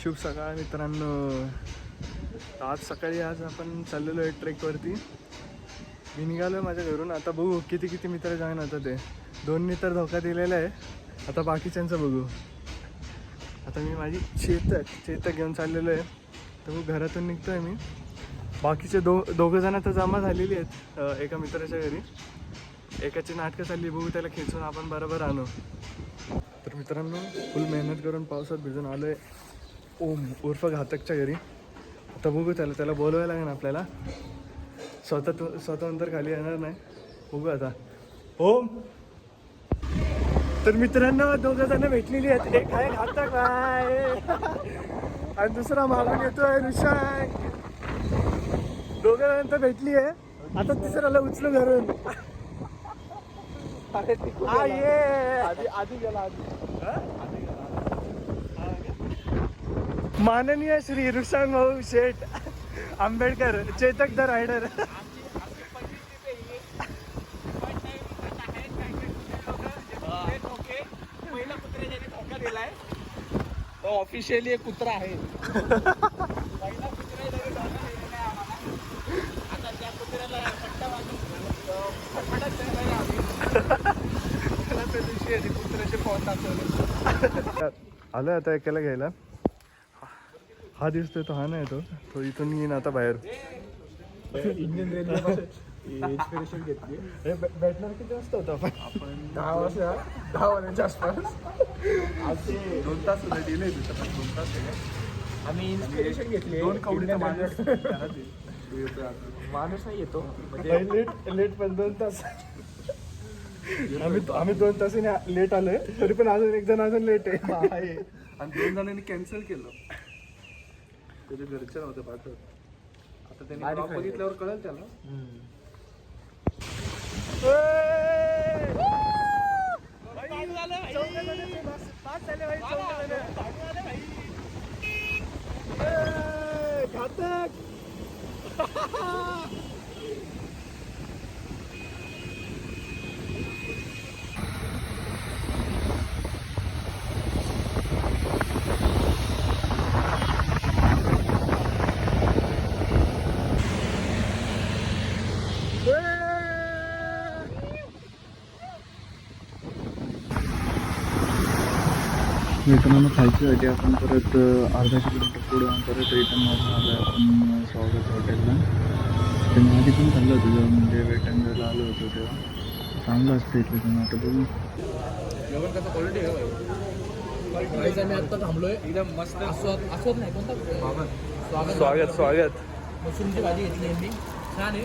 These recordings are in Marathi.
शुभ सकाळ मित्रांनो. आज सकाळी आपण चाललेलो आहे ट्रेकवरती. मी निघालो आहे माझ्या घरून. आता बघू किती मित्र जॉईन होतं. ते 2 तर धोका दिलेला आहे. आता बाकीच्यांचं बघू. आता मी माझी चेतक घेऊन चाललेलो आहे. तर मग घरातून निघतो आहे मी. बाकीचे दोघं जण तर जमा झालेली आहेत एका मित्राच्या घरी. एकाची नाटकं चालली, बघू त्याला खेचून आपण बरोबर आणू. तर मित्रांनो फुल मेहनत करून पावसात भिजून आलो आहे ओम उर्फ घातकच्या घरी. आता बघू त्याला बोलवायला लागेल आपल्याला. स्वतः नंतर खाली येणार नाही. बघू आता. ओम. तर मित्रांनो 2 जण भेटलेली आहेत. एक आहे घातक आहे आणि दुसरा मागून येतोय ऋषांक. 2 जण तर भेटली आहे. आता तिसऱ्याला उचलू घरून. आधी गेला. माननीय श्री ऋषांक भाऊ शेठ आंबेडकर चेतक द रायडर. पहिला कुत्र्याने धोका दिलाय. तो ऑफिशियली एक कुत्रा आहे. पहिला कुत्र्याने धोका दिलेला आहे आम्हाला. आता त्या कुत्र्याला पट्टा बांधून त्या दिवशी कुत्र्याचे फोन दाखवले. आलोय आता एकाला घ्यायला. हा दिसतोय तो. हा नाही तो इथून येईन आता बाहेर. इंडियन रेल्वे इन्स्पिरेशन घेतली. भेटणार किती वाजता होतं आपण 10 वाजताच्या आसपास. आज 2 तास डिले आहे. 2 तास आम्ही इन्स्पिरेशन घेतली. 2 कवडीचा माणूस नाही येतो लेट पण 2 तास. आम्ही 2 तासाने लेट आलोय. तरी पण अजून एक जण अजून लेट आहे. आणि 2 जणांनी कॅन्सल केलं. त्याच्या घरचे नव्हते पाठवत. आता त्यांनी ब्लॉग बघितल्यावर कळेल त्याला. घातक. मित्रांनो खायच्यासाठी आपण परत अर्धा किलोमीटर पुढे परत रिटर्न मारून आलो आहे आपण स्वागत हॉटेलला. ते मी आधी पण खाल्लं होतं जेव्हा म्हणजे वेटंगरला आलो होतो तेव्हा. चांगलं असतं इथलं पण. आता बघू जेवण कसं क्वालिटी आहे. आम्ही आत्ता थांबलोय. एकदम मस्त. आस्वाद नाही कोणता स्वागत. मशरूमची भाजी घेतली यांनी. छान आहे.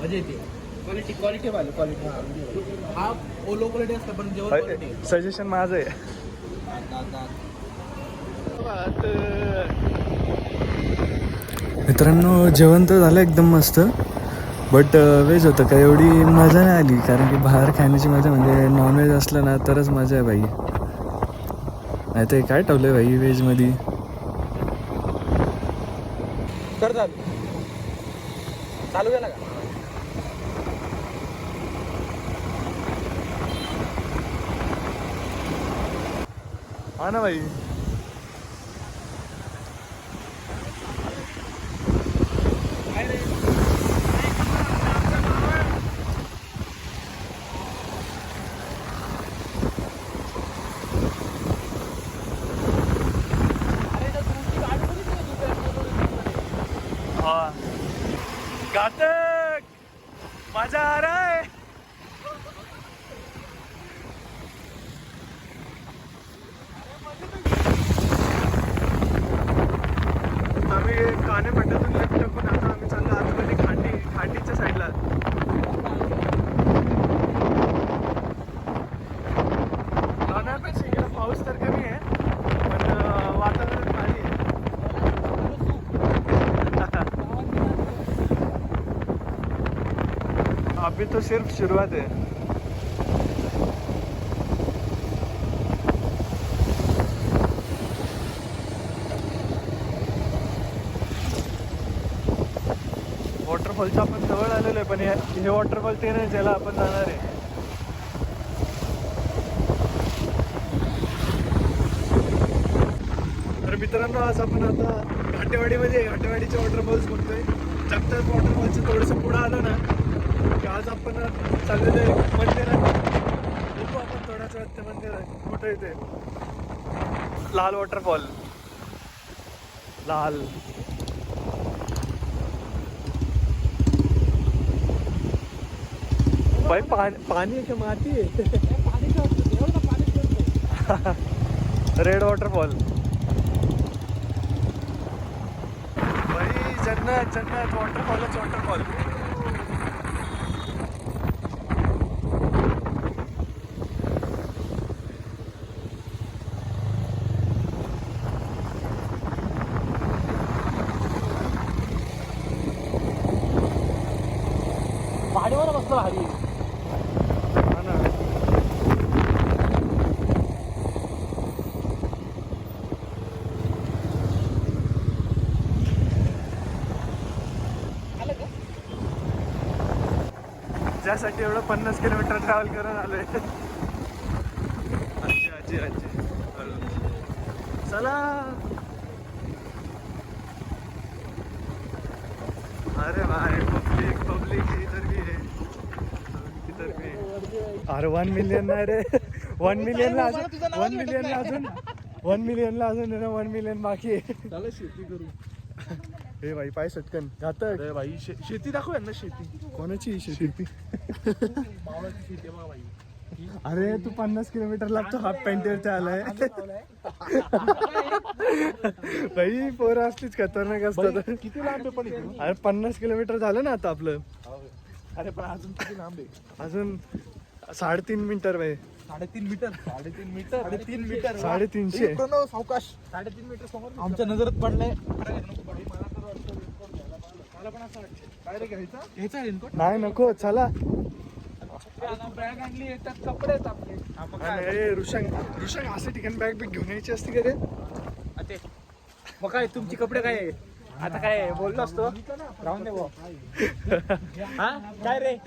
मजा येते. क्वालिटी हा लो क्वालिटी असतं पण जेवण क्वालिटी. सजेशन माझं आहे. मित्रांनो जेवण तर झालं एकदम मस्त. बट व्हेज होतं का एवढी मजा नाही आली. कारण की बाहेर खाण्याची मजा म्हणजे नॉनव्हेज असलं ना तरच मजा आहे भाई. नाही तर काय ठेवलं आहे भाई व्हेजमध्ये. चालू केला का? हा ना भाई. घातक मजा आ रहा है. आम्ही काने पट्ट्यातून लेफ्ट टाकून आता आम्ही चाललो आतमध्ये खांडीच्या साईडला. लोणारपेक्षा इकडे पाऊस तर कमी आहे पण वातावरण भारी आहे. अभी तो सिर्फ शुरुआत है. वॉटरफॉलच्या आपण जवळ आलेलो आहे पण हे वॉटरफॉल ते नाही ज्याला आपण जाणार आहे. तर मित्रांनो आज आपण आता घाटेवाडीच्या वॉटरफॉल्स बघतोय. जगताप वॉटरफॉलचं थोडंसं पुढं आलो ना की आज आपण चाललेलं आहे मंदिरात. बघू आपण थोड्याच वेळात ते मंदिर आहे कुठं येते. लाल वॉटरफॉल, लाल. भाई पाणी आहे का माती आहे. Red waterfall. भाई जन्नत जन्नत, वॉटरफॉलच वॉटरफॉल. भाडीवर बसतो भारी. हा ना. ज्यासाठी एवढं 50 किलोमीटर ट्रॅव्हल करून आलोय. आजी चला. अरे भाई पब्लिक इधर भी है. अरे 1 मिलियन नाही रे. 1 मिलियनला अजून 1 मिलियनला अजून 1 मिलियनला अजून 1 मिलियन बाकी आहे. चला शेती करू. हे भाई पाय सटकन घातक. अरे भाई शेती दाखव यांना. शेती कोणाची शेती. मावळाची शेती आहे बघा भाई. अरे तू 50 किलोमीटर लागतो हाफ पॅन्टवरती आलाय. भाई पोरं असलीच खतरनाक असतात. किती लांब आहे पण इकडून. अरे 50 किलोमीटर झालं ना आता आपलं. अरे पण अजून किती लांब आहे. अजून 3.5 मीटर भाई. 3.5 मीटर. 3.5 मीटर. 3.5 मीटर. 350. प्रणव सावकाश. 3.5 मीटर समोर आमच्या नजरात पडलंय. मला पण असं वाटतं. काय रे घ्यायचा रेनकोट. नाही नको चला. बॅग आणली त्यात कपडे आहेत आपले. अरे ऋषंग असं ठिकाणी बॅग घेऊन यायची असते का रे. मग काय तुमचे कपडे काय आहे? आता काय बोललो असतो. राहून दे भाऊ. काय रे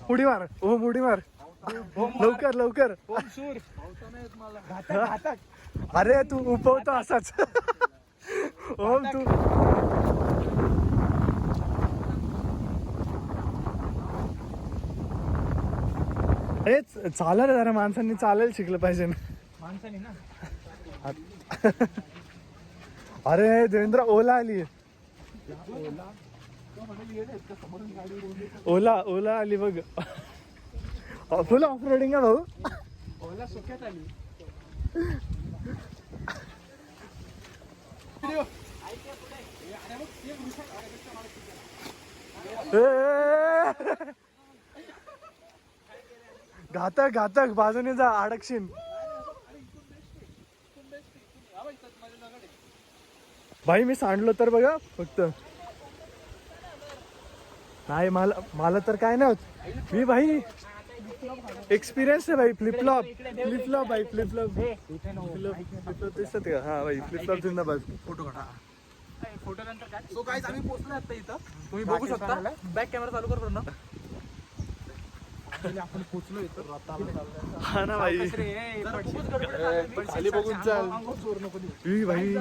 उडी मार. ओम उडी मार लवकर लवकर. अरे तू उपवतो असाच. ओम तू हेच चालेल जरा. माणसांनी चालायला शिकलं पाहिजे ना. माणसाने ना. अरे देवेंद्र ओला आली. ओला आली बघ. फुल ऑफ रोडिंग आहे भाऊ. ओला सुक्यात आली. घातक बाजूने जा अडकशीन. भाई मी सांडलो तर बघा फक्त. नाही मला तर काय नाही होत. मी भाई एक्सपिरियन्स आहे भाई. फ्लिपफ्लॉप भाई. फ्लिपफ्लॉप दिसत का. हा भाई फ्लिपफ्लॉप जिंदाबाद. फोटो काढा. फोटो नंतर काय. सो गाईज आम्ही पोहोचलो आता इथं. तुम्ही बघू शकता. बॅक कॅमेरा चालू कर ना. आपण पोहोचलो इथं. हा ना भाई. खाली बघून चाल. भाई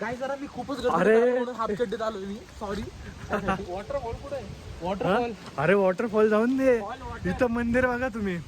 गाईज जरा मी खूपच अरे हाफ चड्डीत आलो मी. सॉरी. वॉटरफॉल कुठे आहे. वॉटरफॉल. अरे वॉटरफॉल जाऊन दे. इथं मंदिर बघा तुम्ही.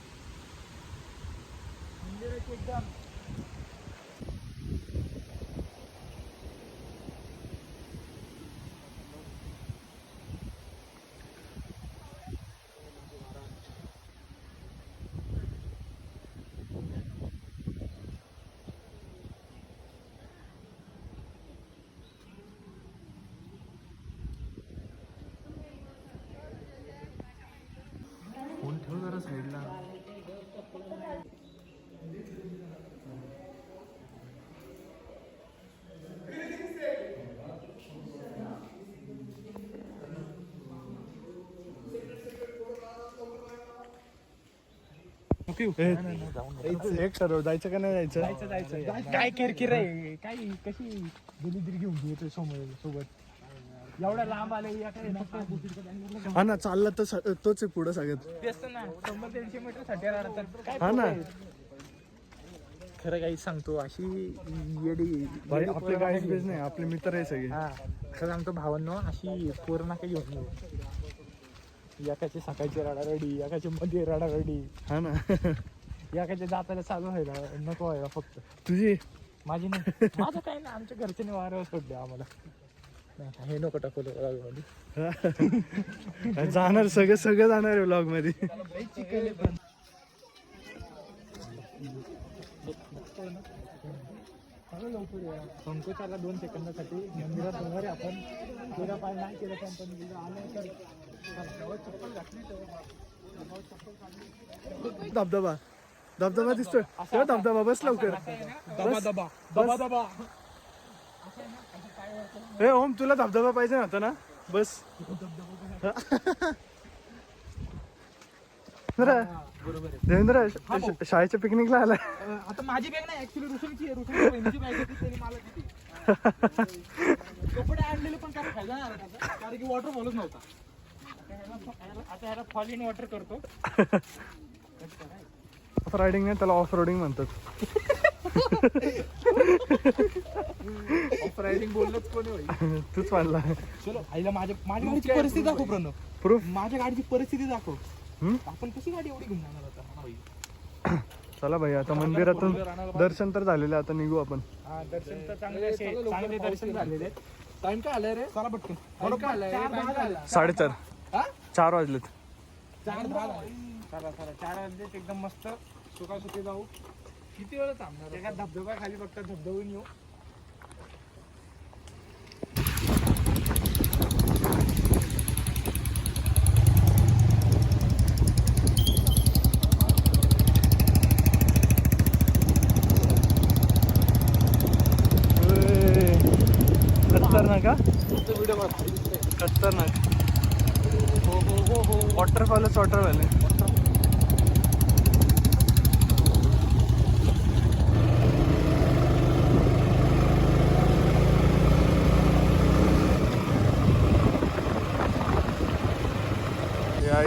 फोन ठेव जरा साईडला. एक ठरव जायचं का नाही जायचं. काय किरकिर आहे. काय कशी दिली घेऊन येतो सोबत. एवढा लांब आले. हा ना चालला तर तोच आहे पुढं सगळ्यात. तेच ना 100-150 मीटर साठी. हा ना खरं काही सांगतो अशी येडी भाई आपले गाईड बेस नाही, आपले मित्र आहे सगळे. हा खरं सांगतो भावांनो, अशी पोरं काही घेऊन येऊ. एकाची सकाळची रडारडी, एकाची मध्ये रडारडी, हा ना. एकाच्या जाताला चालू व्हायला नको व्हायला फक्त. तुझी माझी नाही, माझं काही नाही, आमच्या घरच्याने वाऱ्यावर सोडले आम्हाला. नाही, हे नको टाकवलं vlog मध्ये. जाणार सगळं जाणार आहे व्लॉग मध्ये. संकोचाला 2 सेकंदासाठी मंदिरात जाणार आहे आपण. तेरा पाय नाही केलं पण आलं तर चप्पल घातली धबधबा दिसतोय तेव्हा धबधबा. बस लवकर. हे ओम तुला धबधबा पाहिजे नव्हता ना. बस. बरोबर आहे. देवेंद्र शाळेच्या पिकनिकला आलाय. आता माझी बॅग नाही, ऍक्च्युली रुसूलची बहिणीची बॅग होती, त्यांनी मला दिली. कपडे आणलेले पण काय फायदा नाही आला त्याचा, कारण की वॉटर फॉलच नव्हता. आता ह्याला फॉल इन वॉटर करतो. ऑफ रायडिंग नाही, त्याला ऑफ रोडिंग म्हणतात. ऑफ रायडिंग बोललंच कोणी होईल. तूच मानला. चलो आईला माझ्या गाडीची परिस्थिती दाखव प्रणव. प्रूफ. माझ्या गाडीची परिस्थिती दाखव. आपण कशी गाडी एवढी घेऊन जाणार आता. चला भाई आता मंदिरातून दर्शन तर झालेलं आहे, आता निघू आपण. हा दर्शन तर चांगले दर्शन झालेले. टाइम काय आलाय रे? चला पटकन. 4:30. 4 वाजलेत. 4 वाजले एकदम मस्त सुखासुखी जाऊ. किती वेळ थांबणार? एका धबधबा खाली फक्त धबधबून येऊ. खतरनाक का? खतरनाक. वॉटरफॉलच वॉटरफॉल आहे.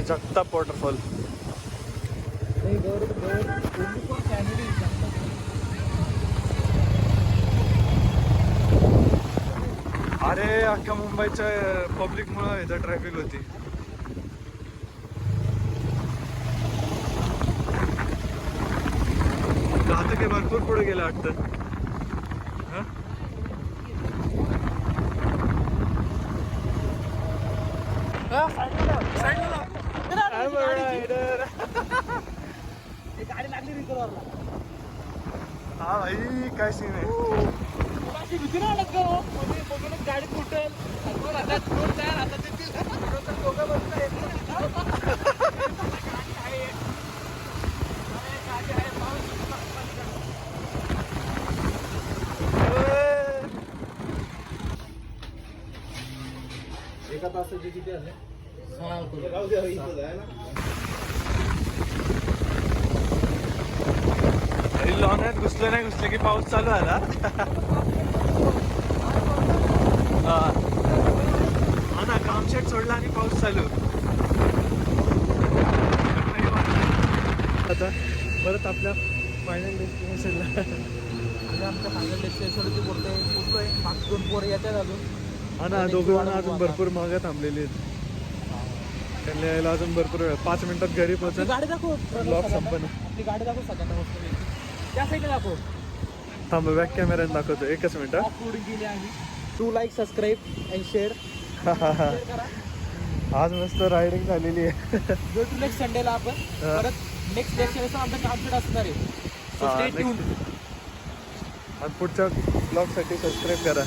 जगताप वॉटरफॉल. अरे अख्ख्या मुंबईच्या पब्लिक मुळे इथं ट्रॅफिक होती. आता काही भरपूर पुढे गेलं वाटतं. गाडी लागली रिकॉर्डरला. हा भाई काय सीन आहे. भीती नाही वाटत का? बघून गाडी फुटेल. एका तासाचे किती आले? 6 लॉन्यात घुसलं नाही घुसलं की पाऊस चालू झाला. हा ना, कामशेट सोडला आणि पाऊस चालू. आता परत आपल्या फायनल डेस्टिनेशनला. आणि आमच्या फायनल डेस्टिनेशनवरती पोहोचलोय. मागचे 2 पोरं येतात अजून. हा ना, दोघं अजून भरपूर मागं थांबलेली आहेत. त्यांना यायला अजून भरपूर वेळ. 5 मिनिटात घरी पोहोचेल. गाडी दाखव. ब्लॉग संपन्न. आपली गाडी दाखव सगळ्यांना मस्त. त्या साईडला दाखव. थांब बॅक कॅमेऱ्याने दाखवतो. 1 मिनिट. अपलोडिंग केली आम्ही. 2 लाईक, सबस्क्राईब अँड शेअर. आज मस्त रायडिंग झालेली आहे. भेटू नेक्स्ट संडेला आपण. परत नेक्स्ट डेस्टिनेशन आमचं कामशेट असणार आहे. So stay tuned. आणि पुढच्या ब्लॉगसाठी सबस्क्राईब करा.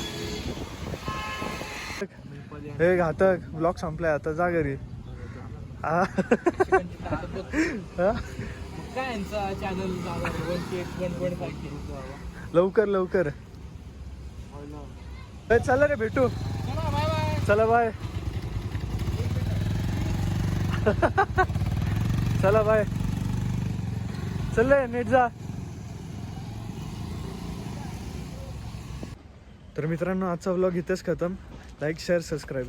हे घातक ब्लॉग संपलाय, आता जा घरी. काय यांचा चॅनल 1.5K. लवकर लवकर. चला रे भेटू. चला बाय बाय. चला बाय. चला बाय. चल रे नीट जा. तर मित्रांनो आजचा व्लॉग इथेच खतम. Like share subscribe.